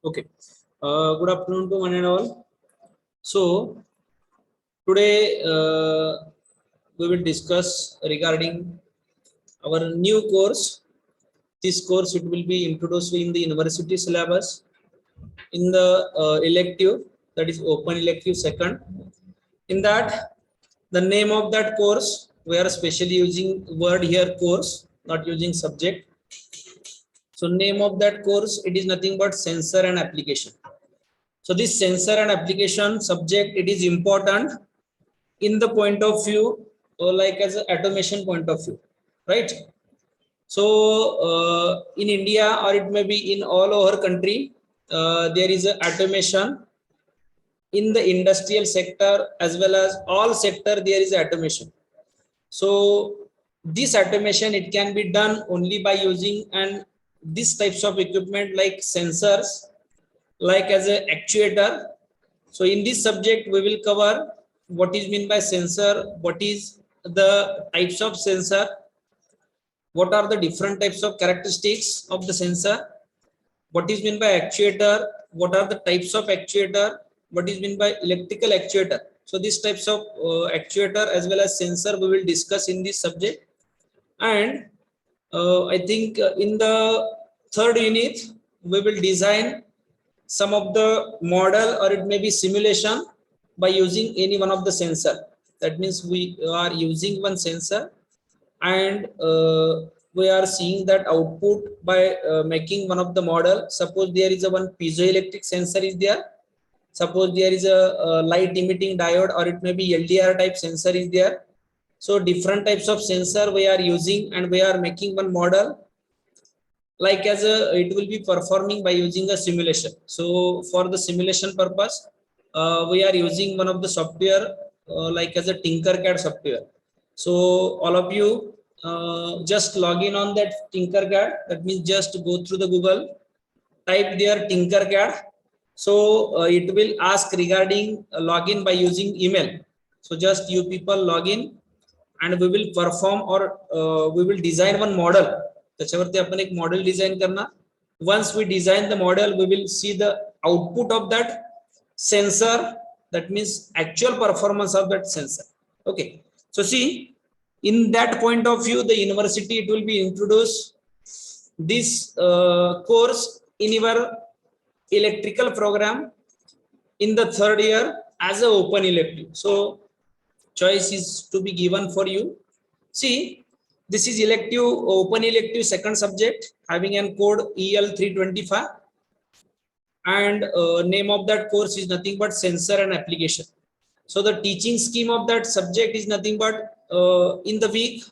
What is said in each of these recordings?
Okay. Good afternoon to one and all. So today we will discuss regarding our new course. This course it will be introduced in the university syllabus in the elective, that is open elective second. In that, the name of that course we are specially using word here course, not using subject. So name of that course it is nothing but sensor and application. So this sensor and application subject it is important in the point of view like as an automation point of view, right? So in India or it may be in all over country, there is a automation in the industrial sector as well as all sector there is automation. So this automation it can be done only by using and these types of equipment like sensors, like as a actuator. So in this subject we will cover what is mean by sensor, what is the types of sensor, what are the different types of characteristics of the sensor, what is mean by actuator, what are the types of actuator, what is mean by electrical actuator. So these types of actuator as well as sensor we will discuss in this subject. And I think in the third unit we will design some of the model or it may be simulation by using any one of the sensor. That means we are using one sensor and we are seeing that output by making one of the model. Suppose there is a one piezoelectric sensor is there, suppose there is a light emitting diode or it may be LDR type sensor is there. So different types of sensor we are using and we are making one model like as a it will be performing by using a simulation. So for the simulation purpose we are using one of the software like as a Tinkercad software. So all of you just log in on that Tinkercad. That means just go through the Google, type there Tinkercad. So it will ask regarding login by using email. So just you people log in and we will perform or we will design one model. त्याच्यावरती आपण एक model design करणार. Once we design the model we will see the output of that sensor, that means actual performance of that sensor. Okay, so see, in that point of view the university it will be introduced this course in your electrical program in the third year as a open elective. So choice is to be given for you. See, this is elective, open elective second subject having an code EL325 and name of that course is nothing but sensor and application. So the teaching scheme of that subject is nothing but in the week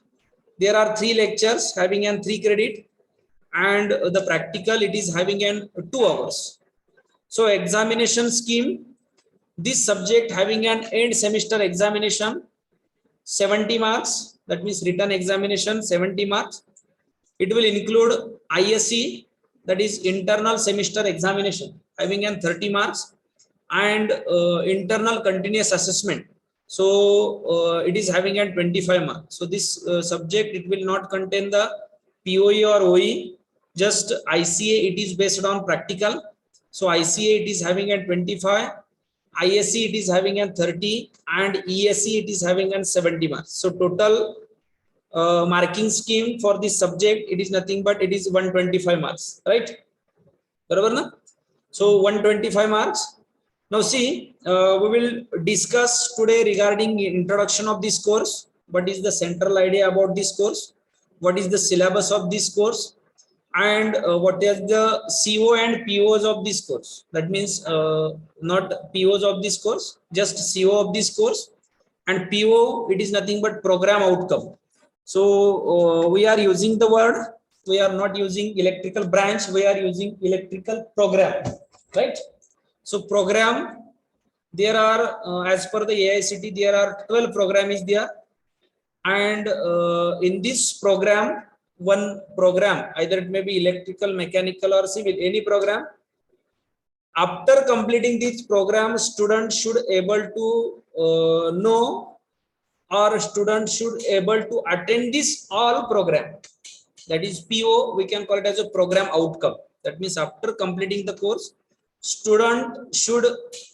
there are 3 lectures having an 3 credit and the practical it is having an 2 hours. So examination scheme, this subject having an end semester examination 70 marks, that means written examination 70 marks. It will include ISE, that is internal semester examination having an 30 marks and internal continuous assessment. So it is having an 25 marks. So this subject it will not contain the POE or OE, just ICA it is based on practical. So ICA it is having an 25, ISE it is having an 30 and ESE it is having an 70 marks. So total marking scheme for this subject it is nothing but it is 125 marks, right? Barabar na? So 125 marks. Now see, we will discuss today regarding introduction of this course. What is the central idea about this course, what is the syllabus of this course, and what is the CO and POs of this course. That means not POs of this course, just CO of this course, and PO it is nothing but program outcome. So we are using the word, we are not using electrical branch, we are using electrical program, right? So program, there are as per the AICT there are 12 program is there, and in this program one program either it may be electrical, mechanical or civil, any program. After completing this program student should able to know or student should able to attend this all program, that is PO, we can call it as a program outcome. That means after completing the course student should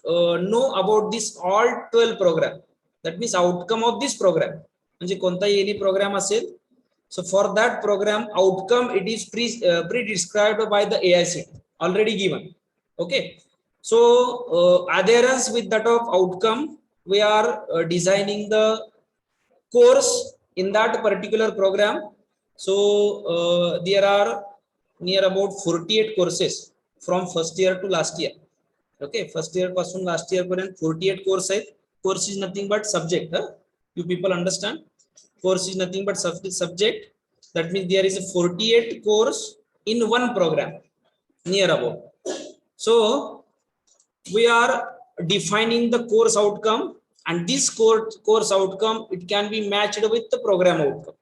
know about this all 12 program. That means outcome of this program. म्हणजे कोणताही any program असेल, so for that program outcome it is pre-described by the AICTE, already given. Okay, so adherence with that of outcome, we are designing the course in that particular program. So there are near about 48 courses from first year to last year. Okay, first year pasun last year पर्यंत 48 course आहेत. Course is nothing but subject. You people understand? Course is nothing but subject. That means there is a 48 course in one program, near about. So we are defining the course outcome, and this course outcome, it can be matched with the program outcome.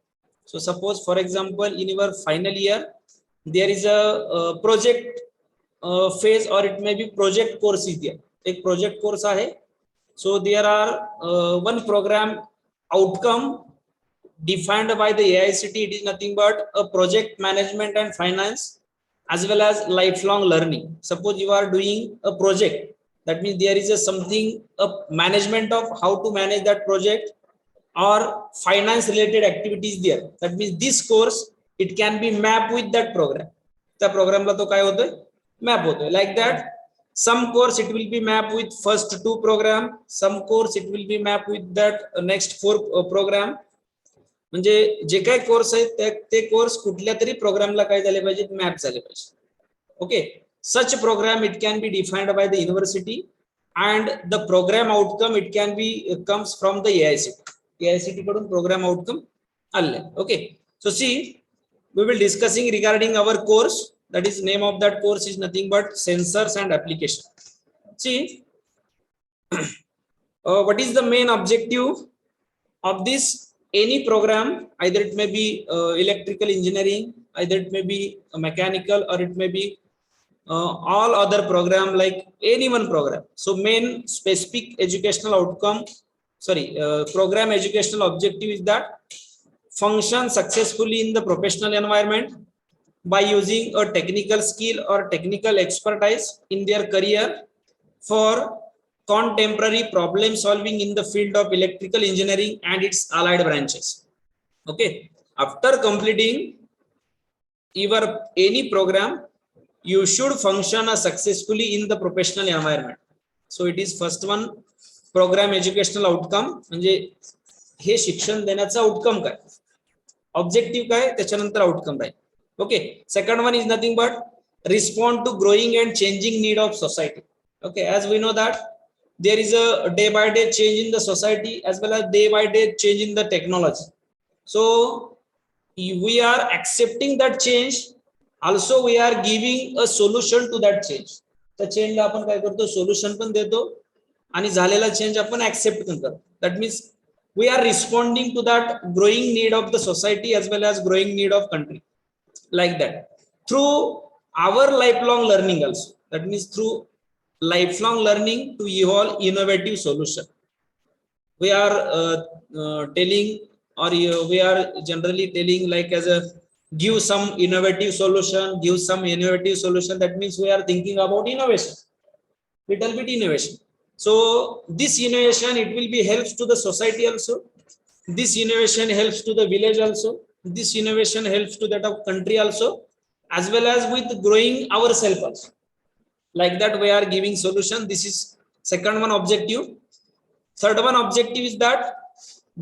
So suppose for example in your final year there is a project phase, or it may be project course is there. एक project course आहे. So there are one program outcome defined by the AICTE. It is nothing but a project management and finance, as well as lifelong learning. Suppose you are doing a project, that means there is a something, a management of how to manage that project, or finance related activities there. That means this course, it can be mapped with that program. त्या प्रोग्रामला तो काय होतोय, map होतोय. Like that, some course it will be mapped with first 2 program, some course it will be mapped with that next 4 program. म्हणजे जे काही course आहेत ते कोर्स कुठल्या तरी प्रोग्रामला काय झाले पाहिजे, मॅप झाले पाहिजे. Okay, such program it can be defined by the university, and the program outcome it can be comes from the AICTE. AICTE कडून program outcome आले. Okay, so see, we will discussing regarding our course. That is, name of that course is nothing but sensors and application. See, what is the main objective of this any program? Either it may be electrical engineering, either it may be mechanical, or it may be all other program, like any one program. So main specific educational outcome, program educational objective is that function successfully in the professional environment by using a technical skill or technical expertise in their career for contemporary problem solving in the field of electrical engineering and its allied branches. Okay, after completing your any program, you should function successfully in the professional environment. So it is first one, program educational outcome, म्हणजे हे शिक्षण देण्याचा outcome काय, objective काय, त्याच्यानंतर outcome राहील. Okay, second one is nothing but respond to growing and changing need of society. Okay, as we know that there is a day by day change in the society, as well as day by day change in the technology. So we are accepting that change, also we are giving a solution to that change. त्या चेंजला आपण काय करतो, solution पण देतो, आणि झालेला change आपण accept पण करतो. That means we are responding to that growing need of the society as well as growing need of country, like that, through our lifelong learning also. That means through lifelong learning to evolve innovative solution. We are telling, or we are generally telling, like as a give some innovative solution, give some innovative solution. That means we are thinking about innovation, little bit innovation. So this innovation, it will be helps to the society also. This innovation helps to the village also. This innovation helps to that of country also, as well as with growing ourselves also. Like that, we are giving solution. This is second one objective. Third one objective is that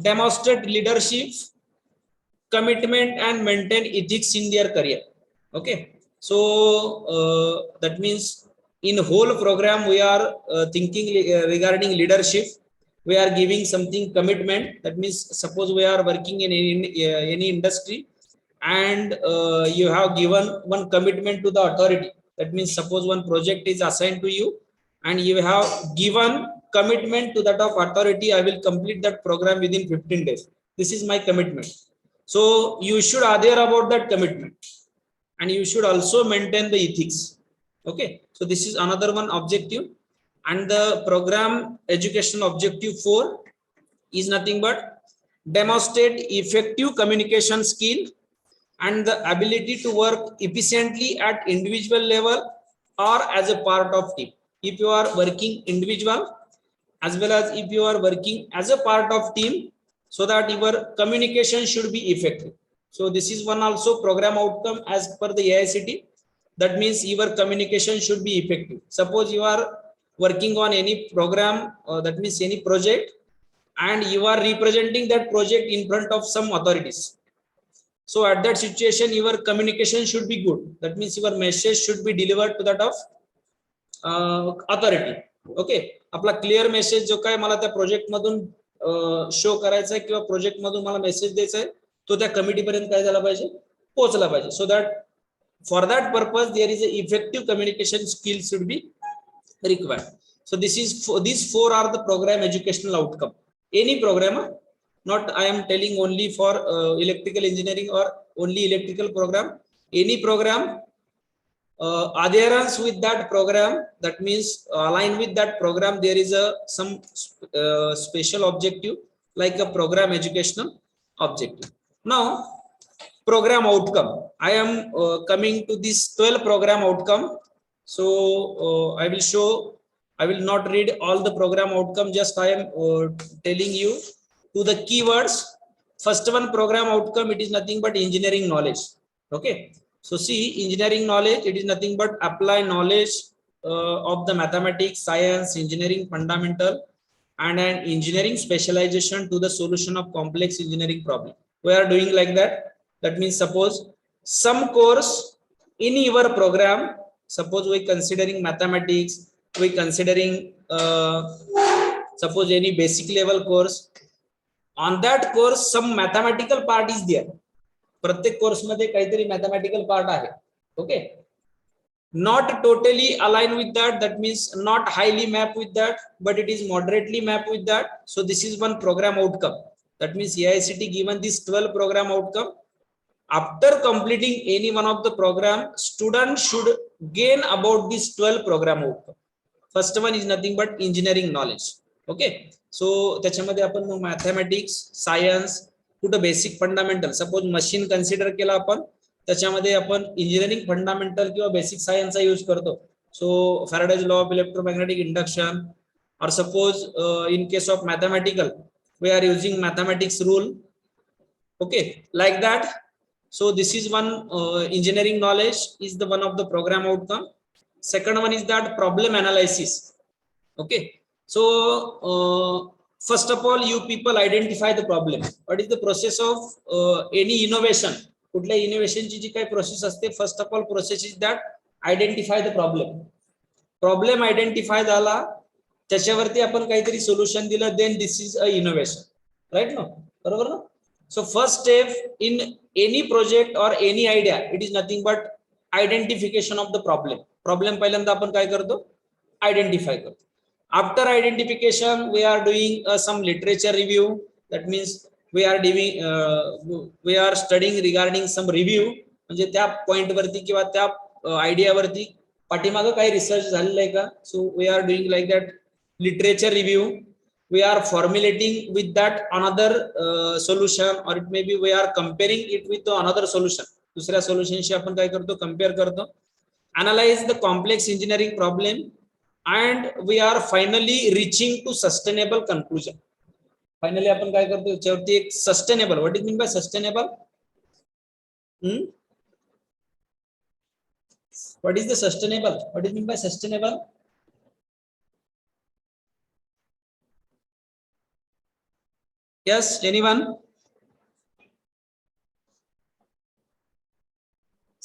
demonstrate leadership, commitment, and maintain ethics in their career. Okay, so that means in whole program we are thinking regarding leadership. We are giving something commitment. That means suppose we are working in any industry, and you have given one commitment to the authority. That means suppose one project is assigned to you, and you have given commitment to that of authority, I will complete that program within 15 days. This is my commitment. So you should adhere about that commitment, and you should also maintain the ethics. Okay, so this is another one objective. And the program education objective 4 is nothing but demonstrate effective communication skill and the ability to work efficiently at individual level or as a part of team. If you are working individual as well as if you are working as a part of team, so that your communication should be effective. So this is one also program outcome as per the AICTE. That means your communication should be effective. Suppose you are working on any program, that means any project, and you are representing that project in front of some authorities. So at that situation, your communication should be good. That means your message should be delivered to that of authority. Okay, आपला clear message जो काय मला त्या project मधून show करायचा आहे किंवा project मधून मला मेसेज द्यायचा आहे तो त्या कमिटी पर्यंत काय झाला पाहिजे, पोहोचला पाहिजे. So that for that purpose there is a effective communication skill should be required. So these four are the program educational outcome. Any program, not I am telling only for electrical engineering or only electrical program, any program adherence with that program, that means align with that program, there is a some special objective like a program educational objective. Now program outcome, I am coming to this 12 program outcome. So I will show, I will not read all the program outcome, just I am telling you to the keywords. First one program outcome, it is nothing but engineering knowledge. Okay, so see, engineering knowledge, it is nothing but apply knowledge of the mathematics, science, engineering fundamental and an engineering specialization to the solution of complex engineering problem. We are doing like that. That means suppose some course in your program, suppose we considering mathematics, we considering suppose any basic level course, on that course some mathematical part is there. प्रत्येक course मध्ये काहीतरी mathematical part आहे. Okay, not totally align with that, that means not highly map with that, but it is moderately map with that. So this is one program outcome. That means AICTE given this 12 program outcome. After completing any one of the program, student should gain about this 12 program outcome. First one is nothing but engineering knowledge. Okay, so त्याच्यामध्ये आपण mathematics, science, कुठं basic fundamental, suppose machine consider केला आपण, त्याच्यामध्ये आपण engineering fundamental किंवा basic सायन्सचा use करतो. So Faraday's law of electromagnetic induction, or suppose in case of mathematical we are using mathematics rule. Okay, like that. So this is one engineering knowledge is the one of the program outcome. Second one is that problem analysis. Okay, so first of all you people identify the problem. What is the process of any innovation? कुठल्या इनोव्हेशनची जी काही process असते, first of all process is that identify the problem. Problem identify झाला, त्याच्यावरती आपण काहीतरी solution दिलं, then this is a innovation. Right ना, बरोबर ना. So first step in any project or any idea, it is nothing but identification of the problem. Problem पहिल्यांदा आपण काय करतो, आयडेंटिफाय करतो. After identification we are doing some literature review. That means we are studying regarding some review, म्हणजे त्या point वरती किंवा त्या आयडिया वरती पाठीमागे काही रिसर्च झालेला आहे का. So we are doing like that literature review. We are formulating with that another solution, or it may be we are comparing it with another solution. दुसऱ्या सोल्युशनशी आपण काय करतो, कंपेअर करतो. Analyze the complex engineering problem and we are finally reaching to sustainable conclusion. Finally आपण काय करतो, याच्यावरती एक sustainable. What is mean by sustainable? What is the sustainable? What is mean by sustainable? Yes, anyone?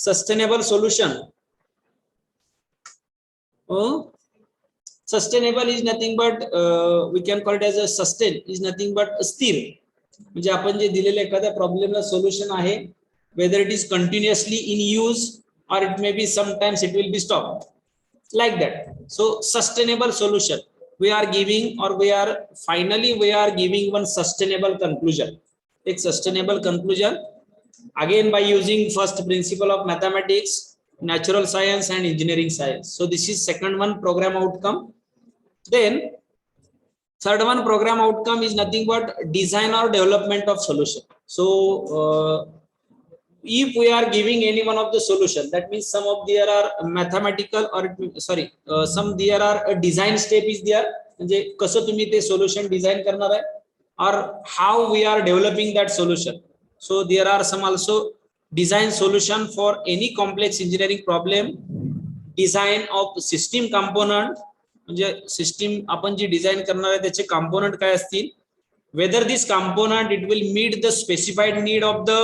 Sustainable solution. Sustainable is nothing but we can call it as a sustain is nothing but स्थिर. म्हणजे आपण जे दिलेल्या एखाद्या प्रॉब्लेमला solution आहे, whether it is continuously in use or it may be sometimes it will be stopped, like that. So sustainable solution we are giving, or we are giving one sustainable conclusion. एक sustainable conclusion again by using first principle of mathematics, natural science and engineering science. So this is second one program outcome. Then third one program outcome is nothing but design or development of solution. So if we are giving any one of the solution, that means some of there are mathematical or some there are a design step is there, म्हणजे कसं तुम्ही ते solution design करणार आहे, or how we are developing that solution. So there are some also design solution for any complex engineering problem, design of system component, म्हणजे system आपण जी design करणार आहे त्याचे कंपोनेंट काय असतील, whether this component it will meet the specified need of the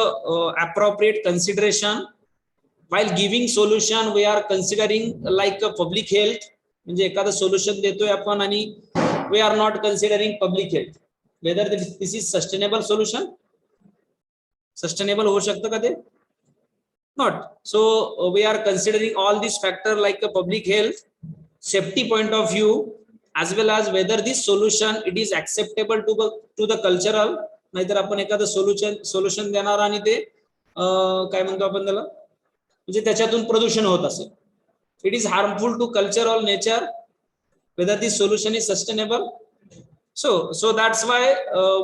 appropriate consideration. While giving solution we are considering like a public health, म्हणजे एखादं solution देतोय आपण आणि we are not considering public health, whether this is sustainable solution. sustainable होऊ शकतं का ते? Not. So we are considering all these factor like a public health, safety point of view, as well as whether this solution it is acceptable to the cultural. नाहीतर आपण एखादं solution देणार आणि ते काय म्हणतो आपण त्याला, म्हणजे त्याच्यातून प्रदूषण होत असेल, it is harmful to culture और nature, whether this solution is sustainable. So that's why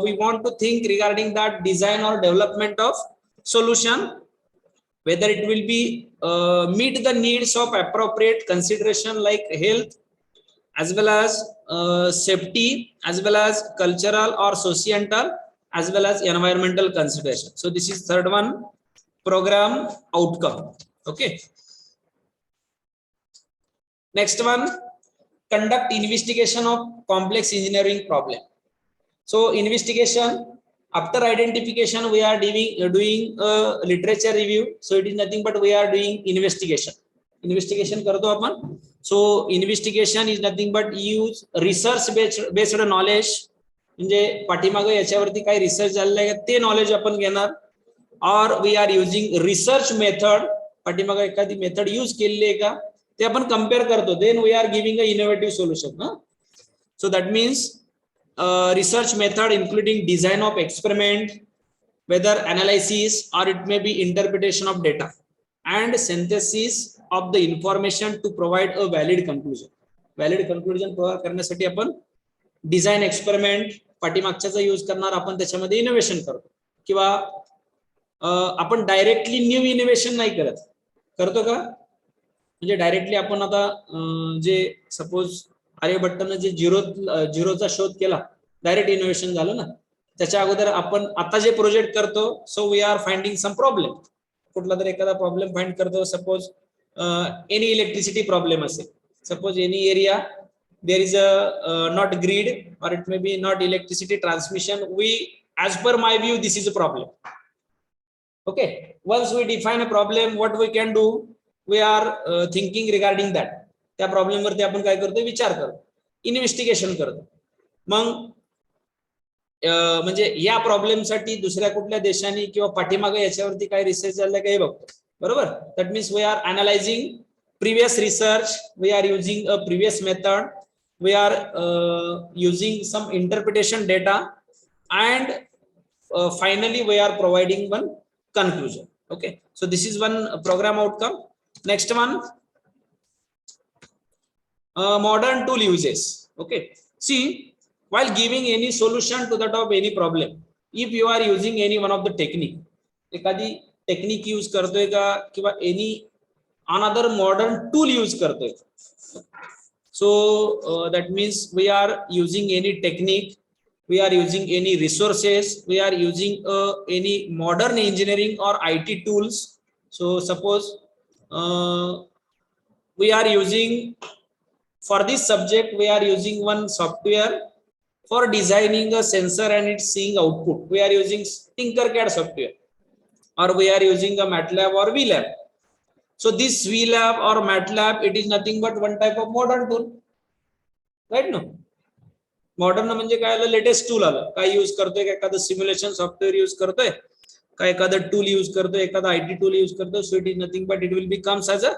we want to think regarding that design or development of solution, whether it will be meet the needs of appropriate consideration like health, as well as safety, as well as cultural or societal, as well as environmental consideration. So this is third one, program outcome. Okay. Next one, conduct investigation of complex engineering problem. So investigation, after identification we are doing literature review. So it is nothing but we are doing investigation करतो आपण. So investigation is nothing but use research based knowledge, म्हणजे पाठीमागे याच्यावरती काय research झालेलं आहे ते knowledge आपण घेणार, और we are using research method, पाठीमागे एखादी मेथड यूज केलेली आहे का ते आपण कंपेअर करतो, then we are giving a innovative solution. So that means research method including design of experiment, whether analysis or it may be interpretation of data, and synthesis of the information to provide a valid conclusion. Valid conclusion provide करण्यासाठी आपण design experiment पाठीमागच्याचा use करणार, आपण त्याच्यामध्ये innovation करतो, किंवा आपण directly new innovation नाही करतो का, म्हणजे डायरेक्टली आपण आता जे सपोज आर्यभट्टने जे झिरोचा शोध केला, डायरेक्ट इनोव्हेशन झालं ना. त्याच्या अगोदर आपण आता जे प्रोजेक्ट करतो, so we are finding some problem, कुठला तरी एखादा प्रॉब्लेम फाइंड करतो. सपोज एनी इलेक्ट्रिसिटी प्रॉब्लेम असेल, suppose any area there is a not grid or it may be not electricity transmission, we as per my view this is a problem. Okay, once we define a problem, what we can do, we are thinking regarding that. त्या problem वरती आपण काय करतो, विचार करतो, investigation करतो. मग म्हणजे या प्रॉब्लेम साठी दुसऱ्या कुठल्या देशांनी किंवा पाठीमागे याच्यावरती काय रिसर्च झालं काही बघतो, बरोबर. That means we are analysing previous research, we are using a previous method, we are using some interpretation data, and finally we are providing one conclusion. Okay, so this is one program outcome. Next one, modern tool uses. Okay, see, while giving any solution to that of any problem, if you are using any one of the technique, एखादी technique use करतोय का किंवा any another modern tool use करतोय, so that means we are using any technique, we are using any resources, we are using any modern engineering or IT tools. So suppose we are using, for this subject we are using one software for designing a sensor and it's seeing output. We are using Tinkercad software, or we are using a MATLAB or VLab. So this VLab or MATLAB, it is nothing but one type of modern tool, right? No, modern म्हणजे काय आलं, latest tool आलं. काय use करतोय, एखादं simulation software use करतोय, काय एखादं टूल यूज करतोय, एखादा आयटी टूल यूज करतोय. So it is nothing but it will becomes as a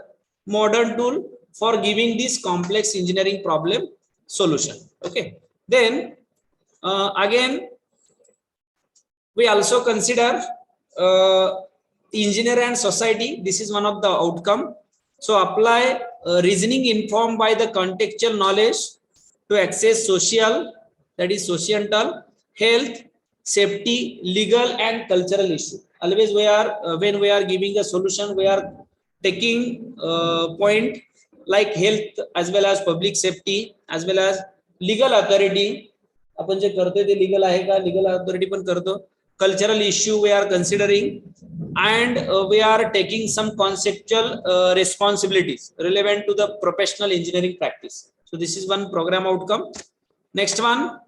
modern tool for giving this complex engineering problem solution. Okay, then again we also consider engineer and society. This is one of the outcome. So apply reasoning informed by the contextual knowledge to access social, that is societal, health, safety, legal and cultural issue. always we are when we are giving a solution, we are taking point like health as well as public safety as well as legal authority. आपण जे करतोय ते legal आहे का, legal authority पण करतो. Cultural issue we are considering and we are taking some conceptual responsibilities relevant to the professional engineering practice. So this is one program outcome. Next one,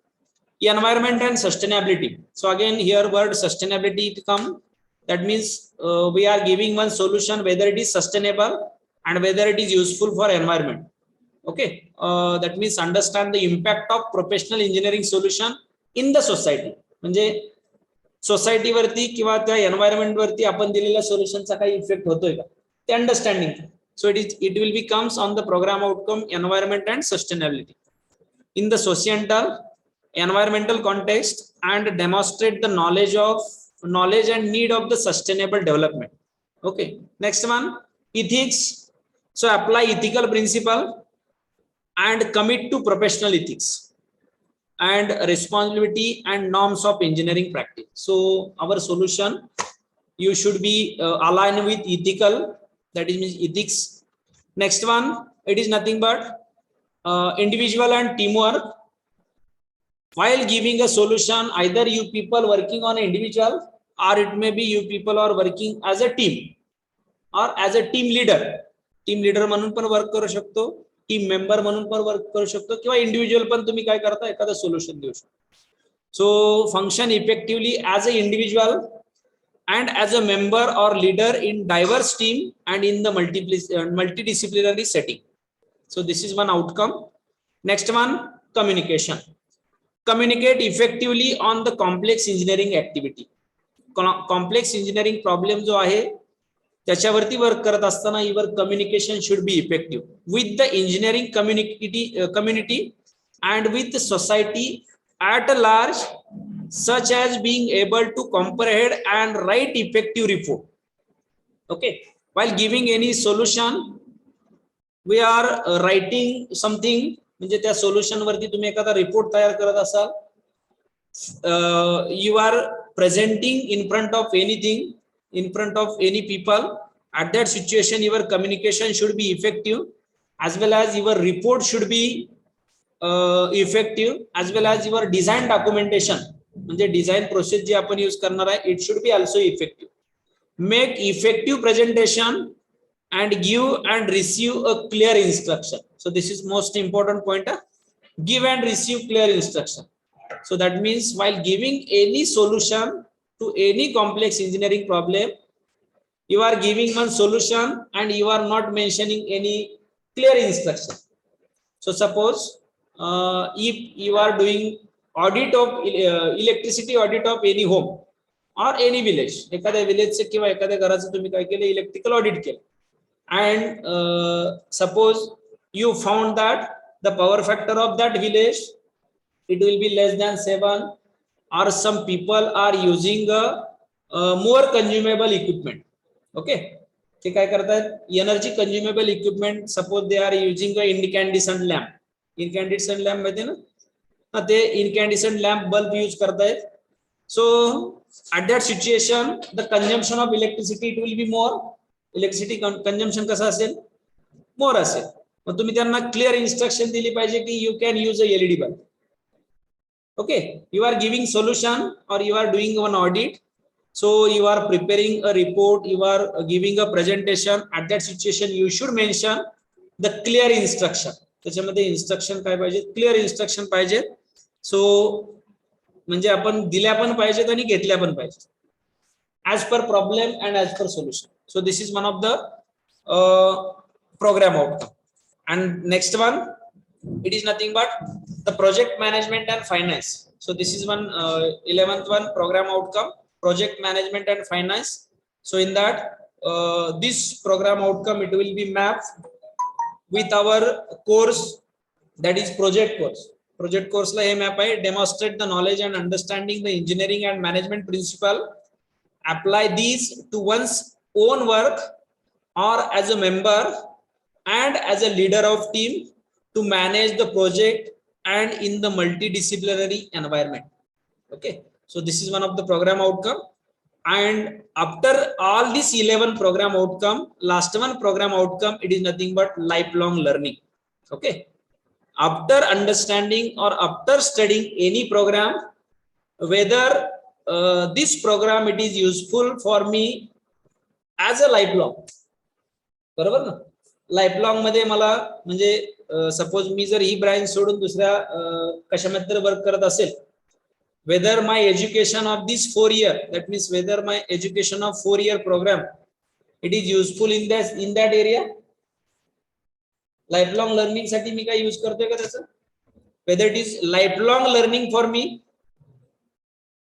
environment and sustainability. So again here word sustainability to come. That means we are giving one solution whether it is sustainable and whether it is useful for environment. Okay, that means understand the impact of professional engineering solution in the society. म्हणजे society वरती किंवा त्या environment वरती आपण दिलेल्या सोल्युशनचा काही effect होतोय का ते understanding. So it will be comes on the programme outcome environment and sustainability in the societal environmental context and demonstrate the knowledge and need of the sustainable development. Okay, next one, ethics. So apply ethical principle and commit to professional ethics and responsibility and norms of engineering practice. So our solution, you should be aligned with ethical, that is means ethics. Next one, it is nothing but individual and teamwork. While giving a solution, either you people working on an individual or it may be you people are working as a team or as a team leader. Team leader म्हणून पण work करू शकतो, team member म्हणून पण work करू शकतो किंवा individual पण तुम्ही काय करता एखादा सोल्युशन देऊ शकता. So function effectively as a individual and as a member or leader in diverse team and in the multidisciplinary setting. So this is one outcome. Next one, communication. Communicate effectively on the complex engineering activity. Complex engineering problem जो आहे त्याच्यावरती work करत असताना your communication should be effective with the engineering community and with the society at a large, such as being able to comprehend and write effective report. Okay, while giving any solution we are writing something, म्हणजे त्या solution वरती तुम्ही एखादा report तयार करत असाल, you are presenting in front of anything, in front of any people. At that situation your communication should be effective as well as your report should be effective as well as your design documentation, म्हणजे design process जी आपण use करणार आहे it should be also effective. Make effective presentation and give and receive a clear instruction. So this is most important point. Give and receive clear instruction. So that means while giving any solution to any complex engineering problem, you are giving one solution and you are not mentioning any clear instruction. So suppose if you are doing audit of electricity audit of any home or any village, एखाद्या विलेजचे किंवा एखाद्या घराचं तुम्ही काय केलं electrical audit केलं and suppose you found that the power factor of that village it will be less than 7 or some people are using a more consumable equipment. Okay, ते काय करतात energy consumable equipment, suppose they are using a incandescent lamp. Incandescent lamp माहिती ना, ते incandescent lamp bulb use करतायत. So at that situation the consumption of electricity it will be more, electricity consumption कसं असेल मोर असेल. मग तुम्ही त्यांना क्लिअर इन्स्ट्रक्शन दिली पाहिजे की you can use a LED bulb. Okay, you are giving solution or you are doing one audit, so you are preparing a report, you are giving a presentation. At that situation you should mention the clear instruction. त्याच्यामध्ये instruction काय पाहिजे, clear instruction पाहिजे. सो म्हणजे आपण दिल्या पण पाहिजेत आणि घेतल्या पण पाहिजेत as per problem and as per solution. So this is one of the program outcome. And next one, it is nothing but the project management and finance. So this is one 11th one program outcome, project management and finance. So in that this program outcome it will be mapped with our course, that is project course. Project course la hey map आहे, demonstrate the knowledge and understanding the engineering and management principle, apply these to one's own work or as a member and as a leader of team to manage the project and in the multidisciplinary environment. Okay, so this is one of the program outcome. and after all these 11 program outcome, last one program outcome, it is nothing but lifelong learning. Okay, after understanding or after studying any program, whether this program it is useful for me as a lifelong, बरोबर ना. लाईफलॉंग मध्ये मला म्हणजे suppose मी जर ही branch सोडून दुसऱ्या कशामध्ये तर वर्क करत असेल, whether my education of this 4 year, that means whether my education of 4 year program it is useful in that area, lifelong learning साठी मी काय यूज करतोय का त्याचं, whether it is lifelong learning for me,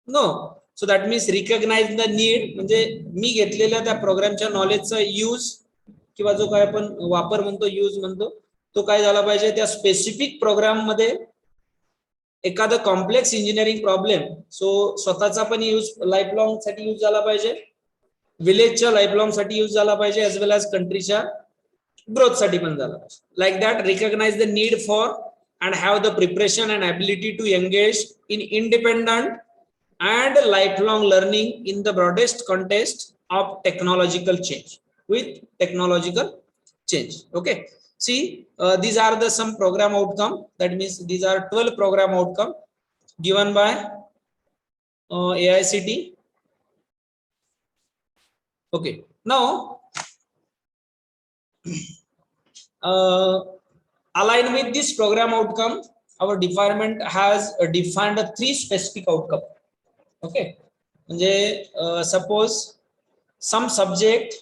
no. So that means recognize the need, म्हणजे मी घेतलेल्या त्या प्रोग्रामच्या नॉलेजचा use किंवा जो काय आपण वापर म्हणतो, यूज म्हणतो, तो काय झाला पाहिजे त्या स्पेसिफिक प्रोग्राम मध्ये. एखादा कॉम्प्लेक्स इंजिनिअरिंग प्रॉब्लेम सो स्वतःचा पण यूज लाईफलॉंग साठी यूज झाला पाहिजे, विलेजच्या लाईफलॉंग साठी यूज झाला पाहिजे, एज वेल एज कंट्रीच्या ग्रोथ साठी पण झाला पाहिजे. Like that recognise the need for and have the preparation and ability to engage in independent and lifelong learning in the broadest context of technological change, with technological change. Okay, see, these are the some program outcome, that means these are 12 program outcome given by AICTE. Okay, now align with this program outcome, our department has defined 3 specific outcome. Okay, म्हणजे suppose some subject,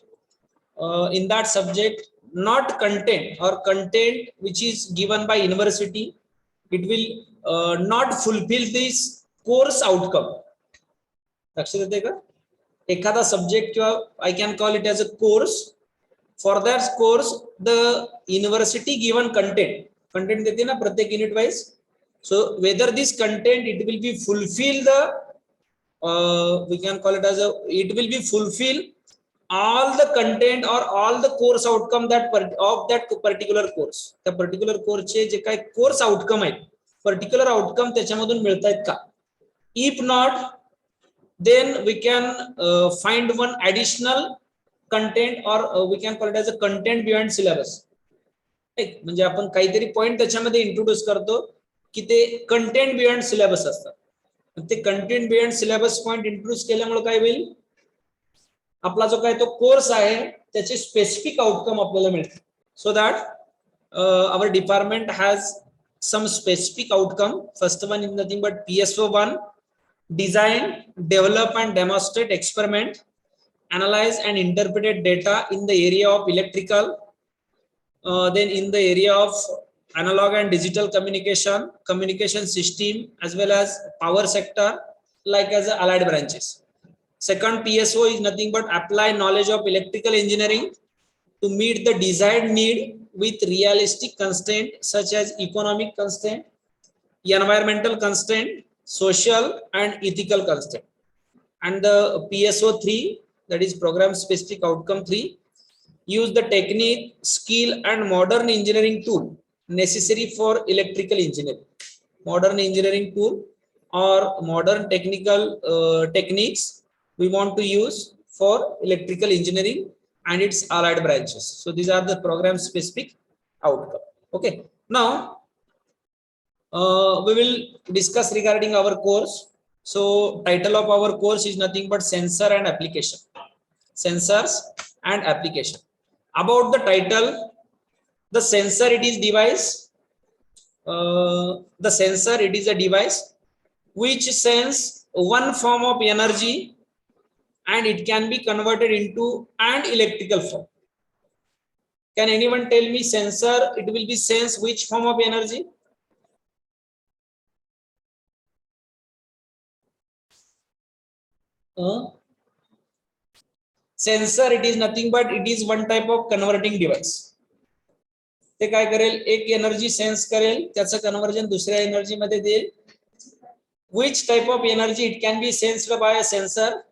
in that subject not content or content which is given by university, it will not fulfill this course outcome. लक्षात येते का, एखादा subject किंवा I can call it as a course, for that course the university given content देते ना प्रत्येक unit wise. So whether this content it will be fulfill the we can call it as a, it will be fulfill all the content or all the course outcome that of that particular course. त्या particular कोर्सचे जे काही course outcome आहेत, particular outcome त्याच्यामधून मिळतायत का. If not, then we can find one additional content or we can call it as a content beyond syllabus. म्हणजे आपण काहीतरी point त्याच्यामध्ये introduce करतो की ते कंटेंट बियॉन्ड सिलेबस असतात. ते content beyond syllabus point introduce केल्यामुळे काय होईल, आपला जो काय तो कोर्स आहे त्याचे स्पेसिफिक आउटकम आपल्याला मिळते. So that our department has some specific outcome. First one is nothing but PSO1, design, develop and demonstrate experiment, analyze and interpret data in the area of electrical, then in the area of analog and digital communication system, as well as power sector, like as allied branches. Second PSO is nothing but apply knowledge of electrical engineering to meet the desired need with realistic constraint such as economic constraint, environmental constraint, social and ethical constraint. And the PSO3, that is program specific outcome 3, use the technique, skill and modern engineering tool necessary for electrical engineering. Modern engineering tool or modern technical techniques we want to use for electrical engineering and its allied branches. So these are the program specific outcome. Okay, now we will discuss regarding our course. So title of our course is nothing but sensor and application. Sensors and application. About the title, the sensor it is device, the sensor it is a device which sense one form of energy and it can be converted into an electrical form. Can anyone tell me sensor it will be sense which form of energy? Sensor it is nothing but it is one type of converting device. ते काय करेल, एक energy sense करेल, त्याचं conversion दुसऱ्या energy मध्ये देईल. Which type of energy it can be sensed by a sensor?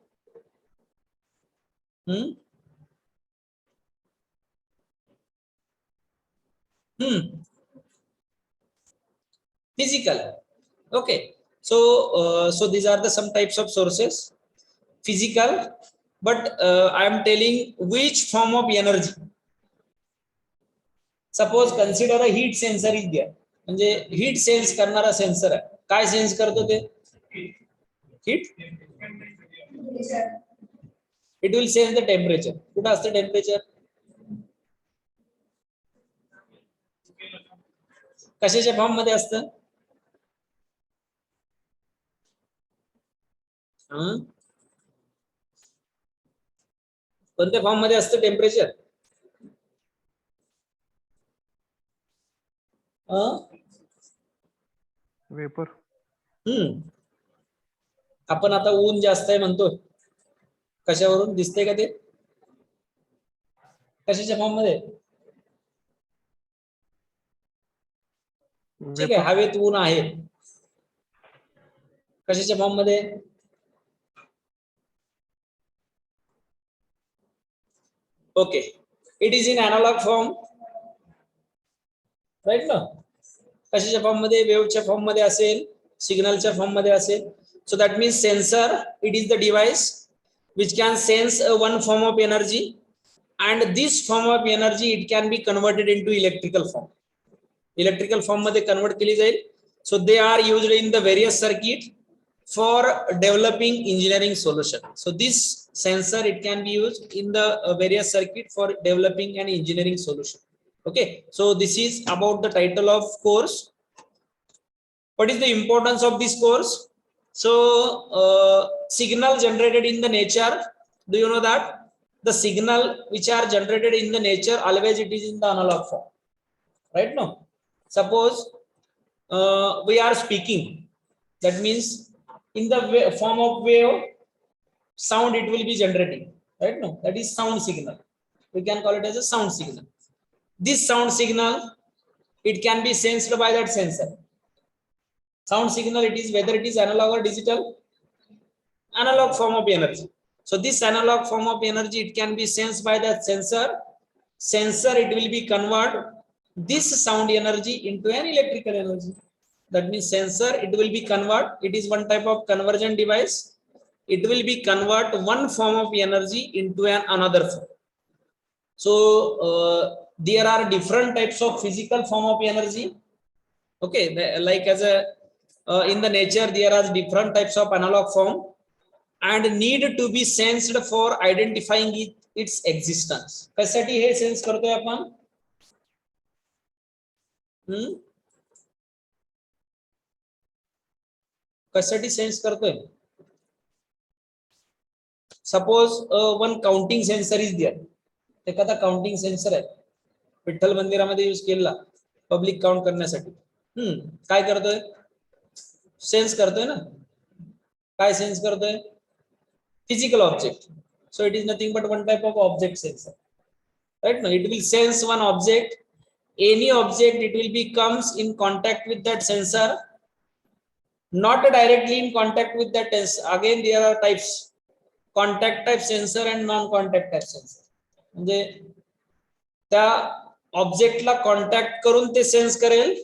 Physical. Okay, so so these are the some types of sources. physical, but I am telling which form of energy. Suppose consider a heat sensor is there. म्हणजे heat sense करणारा sensor आहे. काय sense करतो ते? Heat. It will sense the temperature. कुठं असतं temperature? कशाच्या form मध्ये असतं? कोणत्या फॉर्म मध्ये असतं टेम्परेचर? वेपर. आपण आता ऊन जास्त आहे म्हणतो, कशावरून दिसते का ते? कशाच्या फॉर्म मध्ये? ठीक आहे, हवेत ऊन आहे, कशाच्या फॉर्म मध्ये? Okay, it is in analogue form, right ना? कशाच्या फॉर्म मध्ये? वेव्हच्या फॉर्म मध्ये असेल, सिग्नलच्या फॉर्म मध्ये असेल. सो that means sensor, it is the device which can sense one form of energy, and this form of energy it can be converted into electrical form. Electrical form मध्ये convert केली जाईल. So they are used in the various circuit for developing engineering solution. So this sensor it can be used in the various circuit for developing an engineering solution. Okay, so this is about the title of course. What is the importance of this course? So signal generated in the nature, do you know that the signal which are generated in the nature always it is in the analog form, right? No, suppose we are speaking, that means in the form of wave sound it will be generating, right? No, that is sound signal, we can call it as a sound signal. This sound signal it can be sensed by that sensor. Sound signal, it is whether it is analog or digital, analog form of energy. So this analog form of energy it can be sensed by that sensor. Sensor it will be convert this sound energy into an electrical energy. That means sensor it will be convert, it is one type of conversion device. It will be convert one form of energy into an another form. So there are different types of physical form of energy. Okay, like as a in the nature there are different types of analog form and need to be sensed for identifying its existence. कशासाठी हे sense करतोय आपण? कशासाठी sense करतोय? Suppose one counting sensor is there. एखादा counting sensor आहे, विठ्ठल मंदिरामध्ये use केला public count करण्यासाठी. काय करतोय? सेन्स करतोय ना. काय सेन्स करतोय? Physical object. So it is nothing but one type of object sensor, right? Now it will sense one object, any object it will be comes in contact with that sensor, not directly in contact with that sensor. Again there are types, contact type sensor and non contact type sensor. म्हणजे त्या ऑब्जेक्टला contact करून ते sense करेल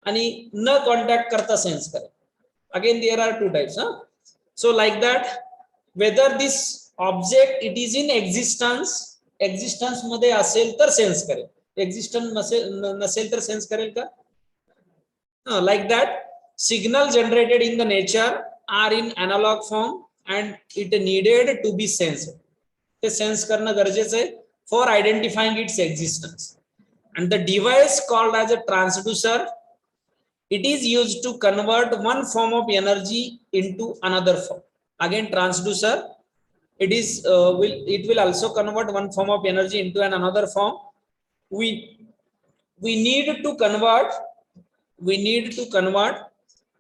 आणि न contact करता sense करेल. Again there are two types. So like that, whether this object it is in existence, existence मध्ये असेल तर सेन्स करेल, existence नसेल तर सेन्स करेल का? Like that, signal generated in the nature are in analog form and it needed to be sensed. ते sense करणं गरजेचं आहे for identifying its existence. And the device called as a transducer, it is used to convert one form of energy into another form. Again transducer, it is it will also convert one form of energy into another form. We need to convert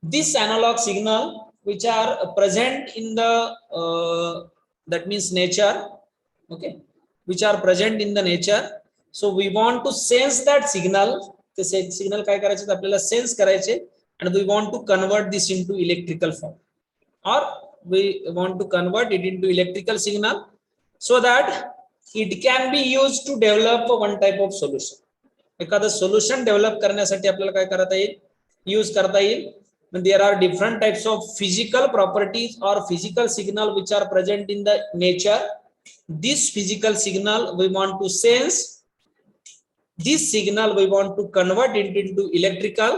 this analog signal which are present in the that means nature. Okay, which are present in the nature. So we want to sense that signal. ते signal काय करायचे? आपल्याला sense करायचे and we want to convert this into electrical form, or we want to convert it into electrical signal so that it can be used to develop one type of solution. एखादं solution develop करण्यासाठी आपल्याला काय करता येईल? Use करता येईल when there are different types of physical properties or physical signal which are present in the nature. This physical signal we want to sense, this signal we want to convert it into electrical.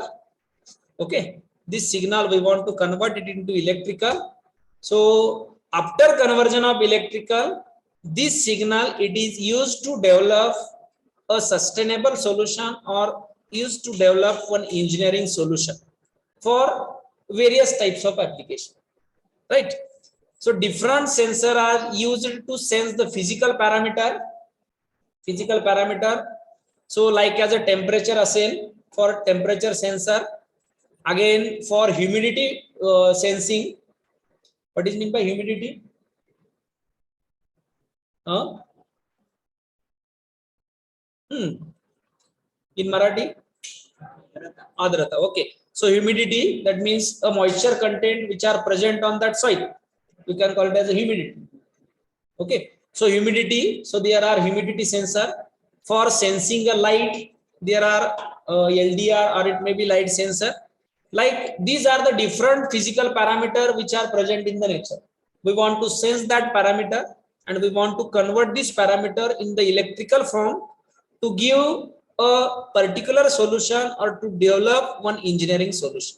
Okay, this signal we want to convert it into electrical. So after conversion of electrical, this signal it is used to develop a sustainable solution or used to develop one engineering solution for various types of application, right? So different sensors are used to sense the physical parameter. So like as a temperature असेल for temperature sensor, again for humidity sensing. What is mean by humidity? In Marathi, adrata. Okay, so humidity, that means a moisture content which are present on that soil, we can call it as a humidity. Okay, so humidity, so there are humidity sensor. For sensing a light, there are LDR or it may be light sensor. Like these are the different physical parameter which are present in the nature. We want to sense that parameter and we want to convert this parameter in the electrical form to give a particular solution or to develop one engineering solution.